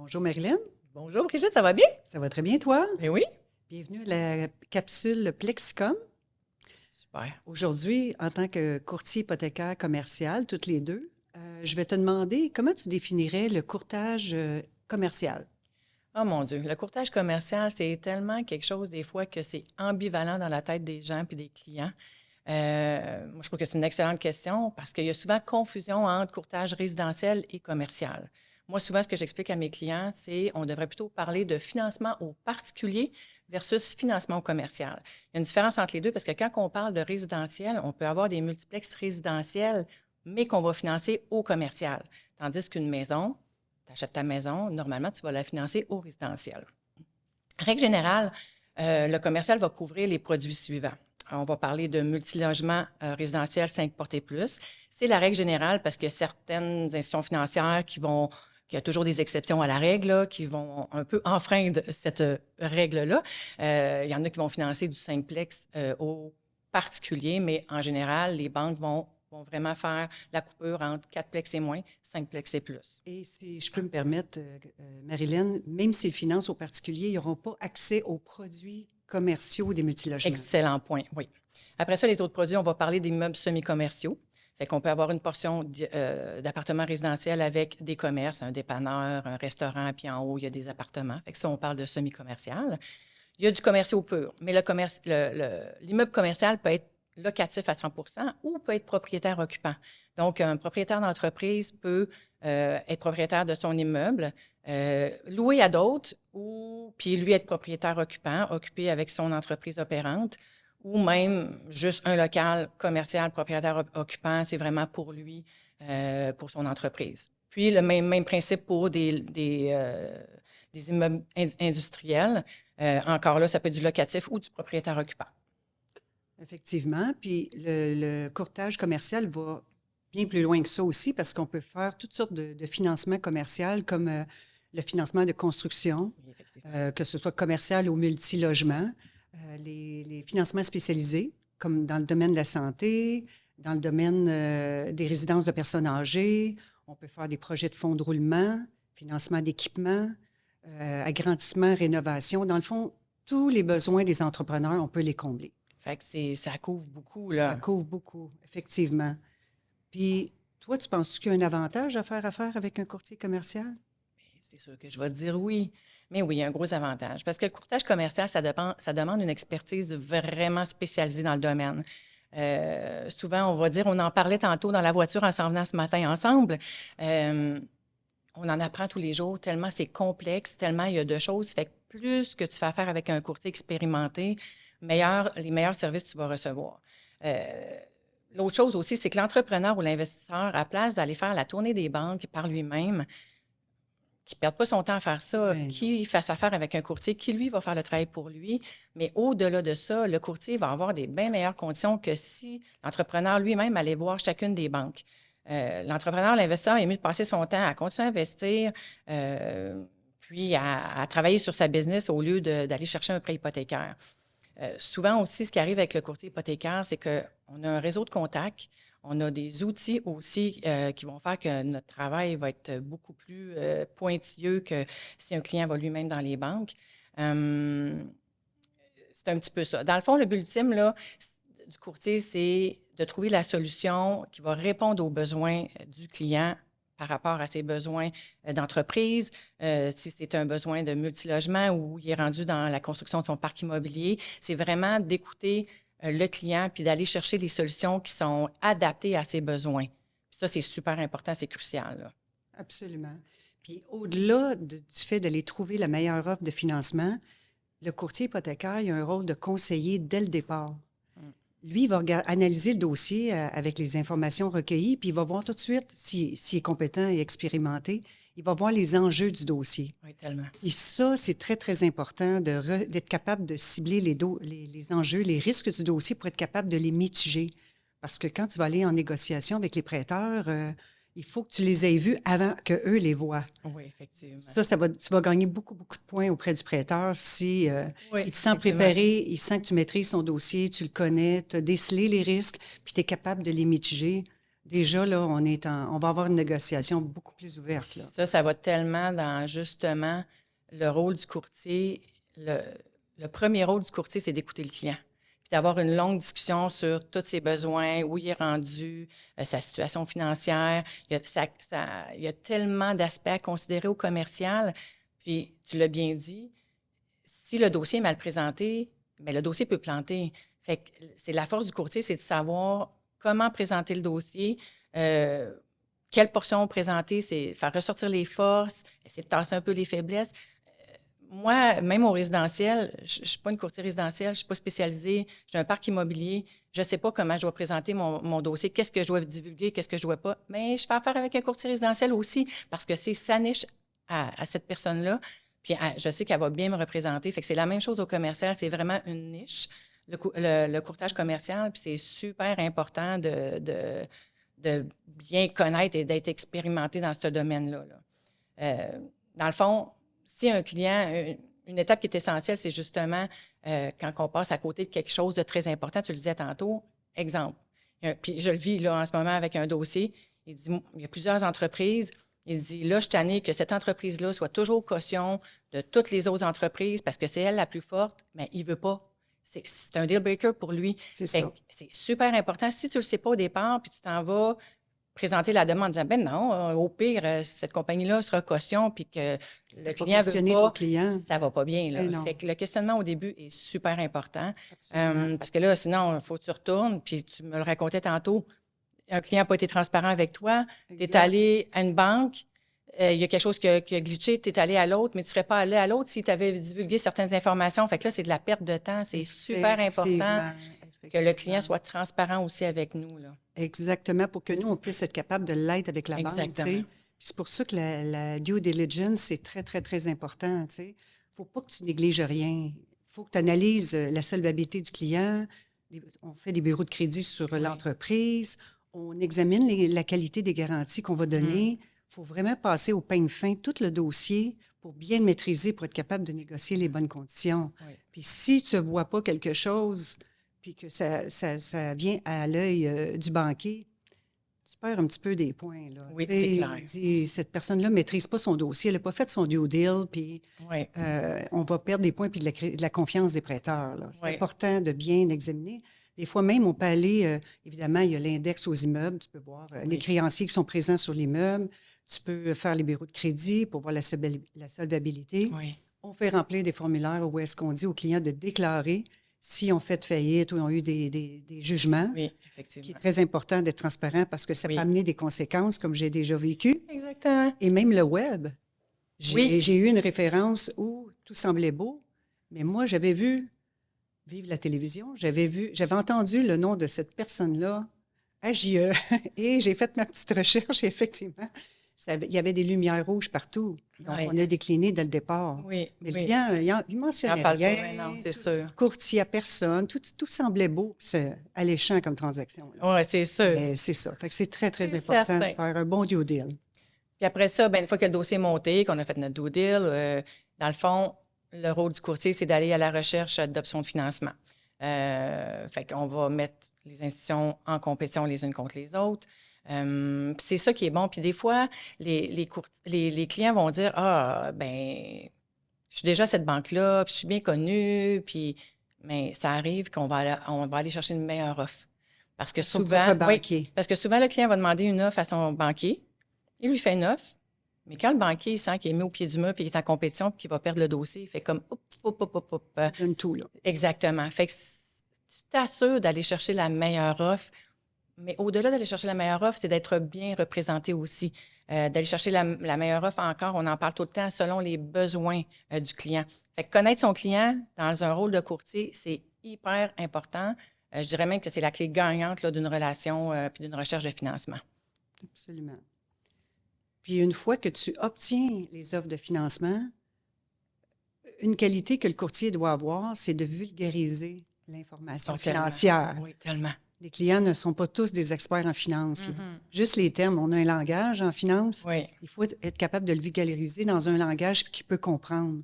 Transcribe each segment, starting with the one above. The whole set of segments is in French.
Bonjour Marilyn, Bonjour Brigitte, ça va bien? ça va très bien toi? Ben oui. Bienvenue à la capsule Plexicom. Super. Aujourd'hui, en tant que courtier hypothécaire commercial, toutes les deux, je vais te demander comment tu définirais le courtage commercial. Oh mon Dieu, le courtage commercial, c'est tellement quelque chose des fois que c'est ambivalent dans la tête des gens puis des clients. Moi, je trouve que c'est une excellente question parce qu'il y a souvent confusion entre courtage résidentiel et commercial. Moi, souvent, ce que j'explique à mes clients, c'est on devrait plutôt parler de financement au particulier versus financement au commercial. Il y a une différence entre les deux parce que quand on parle de résidentiel, on peut avoir des multiplexes résidentiels, mais qu'on va financer au commercial. Tandis qu'une maison, tu achètes ta maison, normalement, tu vas la financer au résidentiel. Règle générale, le commercial va couvrir les produits suivants. On va parler de multilogement résidentiel 5 portées plus. C'est la règle générale parce qu'il y a certaines institutions financières qui a toujours des exceptions à la règle, là, qui vont un peu enfreindre cette règle-là. Il y en a qui vont financer du simplex au particulier, mais en général, les banques vont vraiment faire la coupure entre 4 plex et moins, 5 plex et plus. Et si je peux me permettre, Marilyn, même s'ils financent aux particuliers, ils n'auront pas accès aux produits commerciaux des multilogements. Excellent point, oui. Après ça, les autres produits, on va parler des meubles semi-commerciaux. Fait qu'on peut avoir une portion d'appartements résidentiels avec des commerces, un dépanneur, un restaurant, puis en haut, il y a des appartements. Fait que ça, on parle de semi-commercial. Il y a du commercial pur, mais l'immeuble commercial peut être locatif à 100 ou peut être propriétaire occupant. Donc, un propriétaire d'entreprise peut être propriétaire de son immeuble, louer à d'autres ou puis lui être propriétaire occupant, occupé avec son entreprise opérante ou même juste un local commercial propriétaire occupant, c'est vraiment pour lui, pour son entreprise. Puis le même principe pour des immeubles industriels. Encore là, ça peut être du locatif ou du propriétaire occupant. Effectivement. Puis le courtage commercial va bien plus loin que ça aussi parce qu'on peut faire toutes sortes de financements commerciaux comme le financement de construction, Oui, effectivement. que ce soit commercial ou multilogement, les financements spécialisés comme dans le domaine de la santé, dans le domaine des résidences de personnes âgées. On peut faire des projets de fonds de roulement, financement d'équipements, agrandissement, rénovation. Dans le fond, tous les besoins des entrepreneurs, on peut les combler. Fait que ça couvre beaucoup, Ça là. couvre beaucoup, effectivement. Puis, toi, tu penses qu'il y a un avantage à faire affaire avec un courtier commercial? C'est sûr que je vais te dire oui. Mais oui, il y a un gros avantage. Parce que le courtage commercial, ça demande une expertise vraiment spécialisée dans le domaine. Souvent, on va dire, on en parlait tantôt dans la voiture en s'en venant ce matin ensemble. On en apprend tous les jours, tellement c'est complexe, tellement il y a de choses. Fait que plus que tu fais affaire avec un courtier expérimenté, les meilleurs services tu vas recevoir. L'autre chose aussi, c'est que l'entrepreneur ou l'investisseur, à place d'aller faire la tournée des banques par lui-même, qui ne perde pas son temps à faire ça, Ben non. qui fasse affaire avec un courtier qui, lui, va faire le travail pour lui. Mais au-delà de ça, le courtier va avoir des bien meilleures conditions que si l'entrepreneur lui-même allait voir chacune des banques. L'entrepreneur, l'investisseur est mieux de passer son temps à continuer à investir, puis à travailler sur sa business au lieu d'aller chercher un prêt hypothécaire. Souvent aussi, ce qui arrive avec le courtier hypothécaire, c'est qu'on a un réseau de contacts, on a des outils aussi qui vont faire que notre travail va être beaucoup plus pointilleux que si un client va lui-même dans les banques. C'est un petit peu ça. Dans le fond, le but ultime là, du courtier, c'est de trouver la solution qui va répondre aux besoins du client par rapport à ses besoins d'entreprise, si c'est un besoin de multilogement ou il est rendu dans la construction de son parc immobilier, c'est vraiment d'écouter le client puis d'aller chercher des solutions qui sont adaptées à ses besoins. Puis ça, c'est super important, c'est crucial, là. Absolument. Puis, au-delà du fait d'aller trouver la meilleure offre de financement, le courtier hypothécaire, il a un rôle de conseiller dès le départ. Mm. Lui, il va analyser le dossier avec les informations recueillies, puis il va voir tout de suite s'il est compétent et expérimenté. Il va voir les enjeux du dossier. Oui, tellement. Et ça, c'est très, très important d'être capable de cibler les enjeux, les risques du dossier pour être capable de les mitiger. Parce que quand tu vas aller en négociation avec les prêteurs, il faut que tu les aies vus avant qu'eux les voient. Oui, effectivement. Tu vas gagner beaucoup, beaucoup de points auprès du prêteur si Oui, il te sent effectivement. préparé, il sent que tu maîtrises son dossier, tu le connais, tu as décelé les risques, puis tu es capable de les mitiger Déjà, là, on va avoir une négociation beaucoup plus ouverte, là. Ça va tellement dans, justement, le rôle du courtier. Le premier rôle du courtier, c'est d'écouter le client. Puis d'avoir une longue discussion sur tous ses besoins, où il est rendu, sa situation financière. Il y a tellement d'aspects à considérer au commercial. Puis, tu l'as bien dit, si le dossier est mal présenté, bien, le dossier peut planter. Fait que c'est la force du courtier, c'est de savoir comment présenter le dossier, quelle portion présenter, c'est faire ressortir les forces, essayer de tasser un peu les faiblesses. Moi, même au résidentiel, je ne suis pas une courtier résidentielle, je ne suis pas spécialisée, j'ai un parc immobilier, je ne sais pas comment je dois présenter mon dossier, qu'est-ce que je dois divulguer, qu'est-ce que je ne dois pas. Mais je fais affaire avec un courtier résidentiel aussi parce que c'est sa niche à cette personne-là. Puis je sais qu'elle va bien me représenter. Fait que c'est la même chose au commercial, c'est vraiment une niche, le courtage commercial, puis c'est super important de bien connaître et d'être expérimenté dans ce domaine-là. Dans le fond, si un client, une étape qui est essentielle, c'est justement quand on passe à côté de quelque chose de très important, tu le disais tantôt, exemple. Puis je le vis là en ce moment avec un dossier. Il dit, il y a plusieurs entreprises. Il dit, là, je suis tanné que cette entreprise-là soit toujours caution de toutes les autres entreprises parce que c'est elle la plus forte, mais il ne veut pas. C'est un deal breaker pour lui. C'est ça. C'est super important. Si tu ne le sais pas au départ, puis tu t'en vas présenter la demande en disant, ben non, au pire, cette compagnie-là sera caution, puis que le client veut pas, ça ne va pas bien. Là. Fait que le questionnement au début est super important. Parce que là, sinon, il faut que tu retournes, puis tu me le racontais tantôt, un client n'a pas été transparent avec toi, tu es allé à une banque, il y a quelque chose qui a glitché, tu es allé à l'autre, mais tu ne serais pas allé à l'autre si tu avais divulgué certaines informations. Fait que là, c'est de la perte de temps. C'est super important que le client soit transparent aussi avec nous. Là. Exactement, pour que nous, on puisse être capable de l'être avec la banque. Exactement. C'est pour ça que la due diligence, c'est très, très, très important. Il ne faut pas que tu négliges rien. Il faut que tu analyses la solvabilité du client. On fait des bureaux de crédit sur l'entreprise. On examine la qualité des garanties qu'on va donner. Il faut vraiment passer au peigne fin tout le dossier pour bien le maîtriser, pour être capable de négocier les bonnes conditions. Oui. Puis si tu ne vois pas quelque chose, puis que ça vient à l'œil du banquier, tu perds un petit peu des points. Là. Oui, c'est clair. Cette personne-là ne maîtrise pas son dossier, elle n'a pas fait son due deal, puis on va perdre des points puis de la confiance des prêteurs. Là. C'est important de bien examiner. Des fois même, on peut aller, évidemment, il y a l'index aux immeubles, tu peux voir les créanciers qui sont présents sur l'immeuble, tu peux faire les bureaux de crédit pour voir la solvabilité. Oui. On fait remplir des formulaires où est-ce qu'on dit aux clients de déclarer si on fait faillite ou ont eu des jugements. Oui, effectivement. Qui est très important d'être transparent parce que ça peut amener des conséquences, comme j'ai déjà vécu. Exactement. Et même le web. J'ai eu une référence où tout semblait beau, mais moi, j'avais vu vivre la télévision, j'avais entendu le nom de cette personne-là à JE et j'ai fait ma petite recherche et effectivement, il y avait des lumières rouges partout. Donc, on a décliné dès le départ. Oui, mais le client, il mentionnait rien. Non, c'est sûr. Courtier à personne. Tout semblait beau. C'est alléchant comme transaction. Oui, c'est sûr. Mais c'est ça. Fait que c'est très, très important de faire un bon due deal. Puis après ça, une fois que le dossier est monté, qu'on a fait notre due deal, dans le fond, le rôle du courtier, c'est d'aller à la recherche d'options de financement. Fait qu'on va mettre les institutions en compétition les unes contre les autres. C'est ça qui est bon. Puis des fois, les clients vont dire « Ah, je suis déjà à cette banque-là, puis je suis bien connue. » Mais ça arrive qu'on va aller chercher une meilleure offre. Parce que souvent, le client va demander une offre à son banquier. Il lui fait une offre. Mais quand le banquier sent qu'il est mis au pied du mur puis qu'il est en compétition puis qu'il va perdre le dossier, il fait comme Il donne tout, là. Exactement. Fait que tu t'assures d'aller chercher la meilleure offre. Mais au-delà d'aller chercher la meilleure offre, c'est d'être bien représenté aussi. D'aller chercher la meilleure offre encore, on en parle tout le temps selon les besoins du client. Fait que connaître son client dans un rôle de courtier, c'est hyper important. Je dirais même que c'est la clé gagnante là, d'une relation puis d'une recherche de financement. Absolument. Puis une fois que tu obtiens les offres de financement, une qualité que le courtier doit avoir, c'est de vulgariser l'information financière. Oui, tellement. Les clients ne sont pas tous des experts en finance. Juste les termes. On a un langage en finance. Oui. Il faut être capable de le vulgariser dans un langage qu'il peut comprendre.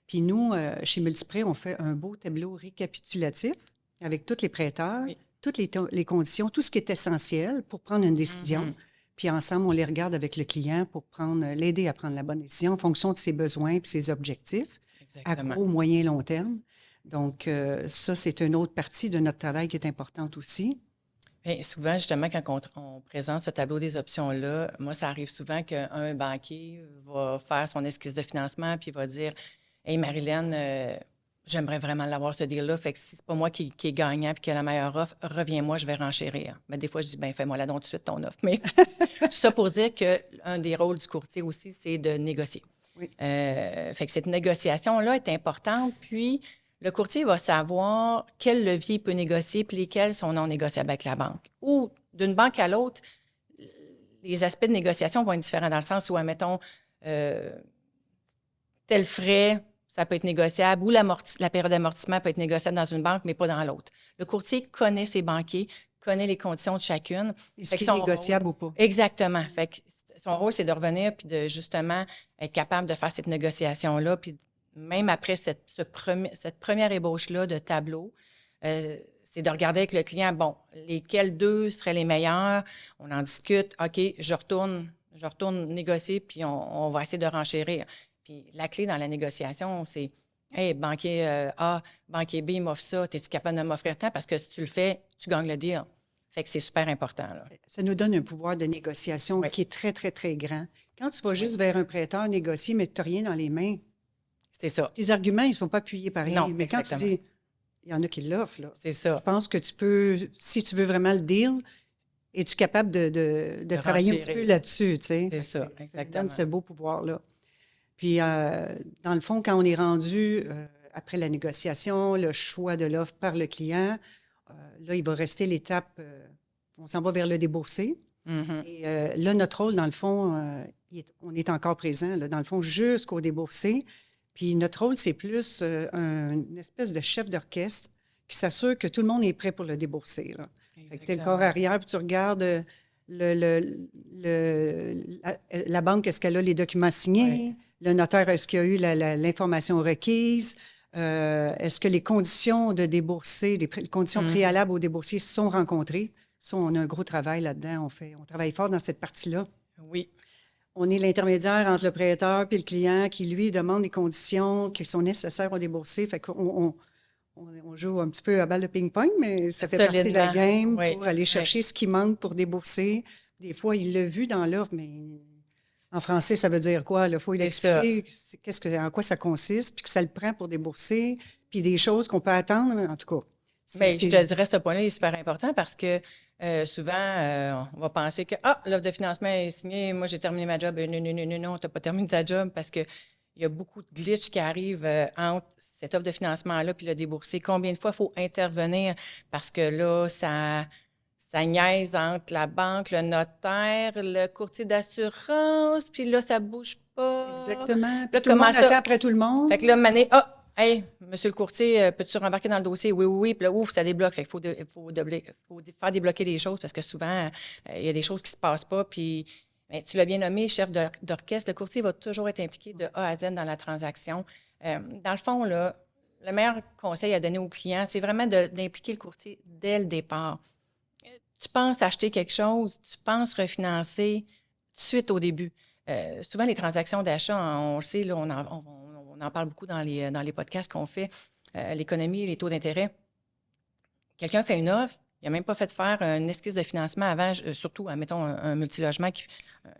Puis nous, chez Multiprêt, on fait un beau tableau récapitulatif avec tous les prêteurs. Oui. toutes les conditions, tout ce qui est essentiel pour prendre une décision. Mhm. Puis ensemble, on les regarde avec le client pour l'aider à prendre la bonne décision en fonction de ses besoins et ses objectifs à Exactement. court, moyen, long terme. Donc, ça, c'est une autre partie de notre travail qui est importante aussi. Bien, souvent, justement, quand on présente ce tableau des options-là, moi, ça arrive souvent qu'un banquier va faire son esquisse de financement puis va dire Hey, Marilyn, j'aimerais vraiment l'avoir ce deal-là. Fait que si c'est pas moi qui est gagnant puis qui a la meilleure offre, reviens-moi, je vais renchérir. Mais des fois, je dis ben fais-moi là donc tout de suite ton offre. Mais tout ça pour dire qu'un des rôles du courtier aussi, c'est de négocier. Oui. Fait que cette négociation-là est importante. Puis, le courtier va savoir quel levier il peut négocier puis lesquels sont non négociables avec la banque. Ou d'une banque à l'autre, les aspects de négociation vont être différents dans le sens où, admettons, tel frais, ça peut être négociable, ou la période d'amortissement peut être négociable dans une banque, mais pas dans l'autre. Le courtier connaît ses banquiers, connaît les conditions de chacune. Est-ce qu'il est négociable ou pas? Exactement. Fait que son rôle, c'est de revenir puis de justement être capable de faire cette négociation-là. Puis même après cette première ébauche-là de tableau, c'est de regarder avec le client, bon, lesquels deux seraient les meilleurs. On en discute. OK, je retourne négocier, puis on va essayer de renchérir. Puis la clé dans la négociation, c'est Hey, banquier A, banquier B m'offre ça, es-tu capable de m'offrir tant? Parce que si tu le fais, tu gagnes le deal. Fait que c'est super important. Là. Ça nous donne un pouvoir de négociation qui est très, très, très grand. Quand tu vas juste vers un prêteur négocier, mais tu n'as rien dans les mains, c'est ça. Tes arguments, ils ne sont pas appuyés par rien. Non, mais quand tu dis, il y en a qui l'offrent, là. C'est ça. Je pense que tu peux, si tu veux vraiment le deal, es-tu capable de travailler un petit peu là-dessus, tu sais? C'est ça, exactement. Ça nous donne ce beau pouvoir-là. Puis, dans le fond, quand on est rendu après la négociation, le choix de l'offre par le client, là, il va rester l'étape, on s'en va vers le déboursé. Mm-hmm. Et là, notre rôle, dans le fond, on est encore présent, là, dans le fond, jusqu'au déboursé. Puis notre rôle, c'est plus une espèce de chef d'orchestre qui s'assure que tout le monde est prêt pour le débourser. Tu es le corps arrière, puis tu regardes la banque, est-ce qu'elle a les documents signés? Oui. Le notaire, est-ce qu'il y a eu l'information requise? Est-ce que les conditions de débourser, les conditions préalables au déboursier sont rencontrées? Ça, on a un gros travail là-dedans. On travaille fort dans cette partie-là. Oui. On est l'intermédiaire entre le prêteur et le client qui, lui, demande les conditions qui sont nécessaires au débourser. Fait qu'on on joue un petit peu à balle de ping-pong, mais ça fait partie de la game pour aller chercher ce qui manque pour débourser. Des fois, il l'a vu dans l'offre, mais en français, ça veut dire quoi? Il faut expliquer en quoi ça consiste, puis que ça le prend pour débourser, puis des choses qu'on peut attendre, en tout cas. Bien, je te dirais, ce point-là est super important parce que souvent, on va penser que l'offre de financement est signée, moi j'ai terminé ma job. Non, tu n'as pas terminé ta job parce qu'il y a beaucoup de glitches qui arrivent entre cette offre de financement-là puis le déboursé. Combien de fois il faut intervenir parce que là, ça niaise entre la banque, le notaire, le courtier d'assurance, puis là, ça ne bouge pas. Exactement. Puis tout le monde attend après tout le monde. Fait que là, mané, hey, monsieur le courtier, peux-tu rembarquer dans le dossier? Oui, oui, oui. Puis là, ouf, ça débloque. Fait qu'il faut faire débloquer des choses parce que souvent, il y a des choses qui ne se passent pas. Puis, bien, tu l'as bien nommé, chef d'orchestre, le courtier va toujours être impliqué de A à Z dans la transaction. Dans le fond, là, le meilleur conseil à donner aux clients, c'est vraiment d'impliquer le courtier dès le départ. Tu penses acheter quelque chose, tu penses refinancer tout de suite au début. Souvent, les transactions d'achat, on le sait, là, on en parle beaucoup dans les podcasts qu'on fait, l'économie et les taux d'intérêt. Quelqu'un fait une offre, il n'a même pas fait faire une esquisse de financement avant, surtout, admettons, un multilogement,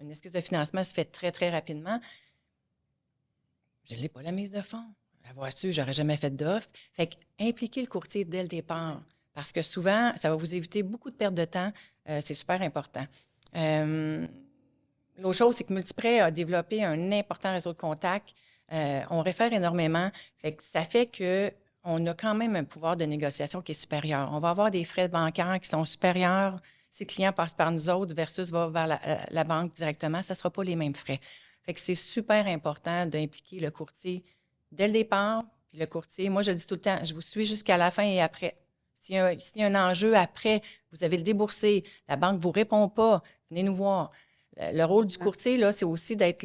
une esquisse de financement se fait très, très rapidement. Je n'ai pas la mise de fonds. Avoir su, je n'aurais jamais fait d'offre. Fait qu'impliquer le courtier dès le départ, parce que souvent, ça va vous éviter beaucoup de perte de temps. C'est super important. L'autre chose, c'est que Multiprêt a développé un important réseau de contacts. On réfère énormément. Ça fait qu'on a quand même un pouvoir de négociation qui est supérieur. On va avoir des frais bancaires qui sont supérieurs si le client passe par nous autres versus va vers la banque directement. Ça ne sera pas les mêmes frais. Fait que c'est super important d'impliquer le courtier dès le départ. Puis le courtier, moi, je le dis tout le temps, je vous suis jusqu'à la fin et après. S'il y a un enjeu après, vous avez le déboursé, la banque ne vous répond pas, venez nous voir. Le rôle du courtier, là, c'est aussi d'être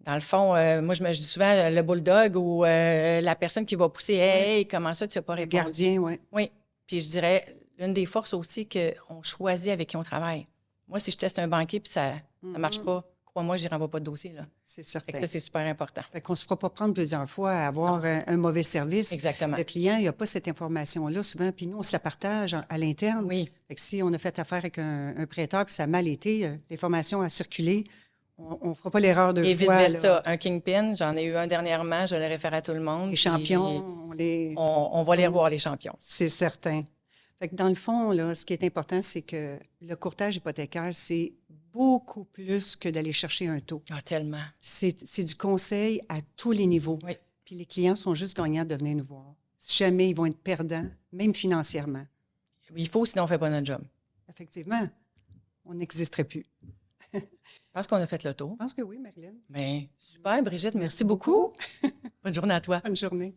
Dans le fond, moi, je dis souvent le bulldog ou la personne qui va pousser « Hey, comment ça, tu n'as pas Le répondu? » gardien, oui. Oui. Puis je dirais, l'une des forces aussi, qu'on choisit avec qui on travaille. Moi, si je teste un banquier puis ça ne marche pas, crois-moi, je n'y renvoie pas de dossier. Là. C'est Fait que certain. ça, c'est super important. Fait qu'on ne se fera pas prendre plusieurs fois à avoir un mauvais service. Exactement. Le client, il n'a pas cette information-là souvent, puis nous, on se la partage à l'interne. Oui. Fait que si on a fait affaire avec un prêteur puis ça a mal été, l'information a circulé, on ne fera pas l'erreur de Et fois. vice-versa. Un kingpin, j'en ai eu un dernièrement, je le réfère à tout le monde. Les champions, On va les revoir, les champions. C'est certain. Fait que dans le fond, là, ce qui est important, c'est que le courtage hypothécaire, c'est beaucoup plus que d'aller chercher un taux. Ah, tellement. C'est du conseil à tous les niveaux. Oui. Puis les clients sont juste gagnants de venir nous voir. Jamais ils vont être perdants, même financièrement. Il faut, sinon on ne fait pas notre job. Effectivement, on n'existerait plus. Je pense qu'on a fait le tour. Je pense que oui, Marilyn. Mais super, Brigitte, merci beaucoup. Bonne journée à toi. Bonne journée.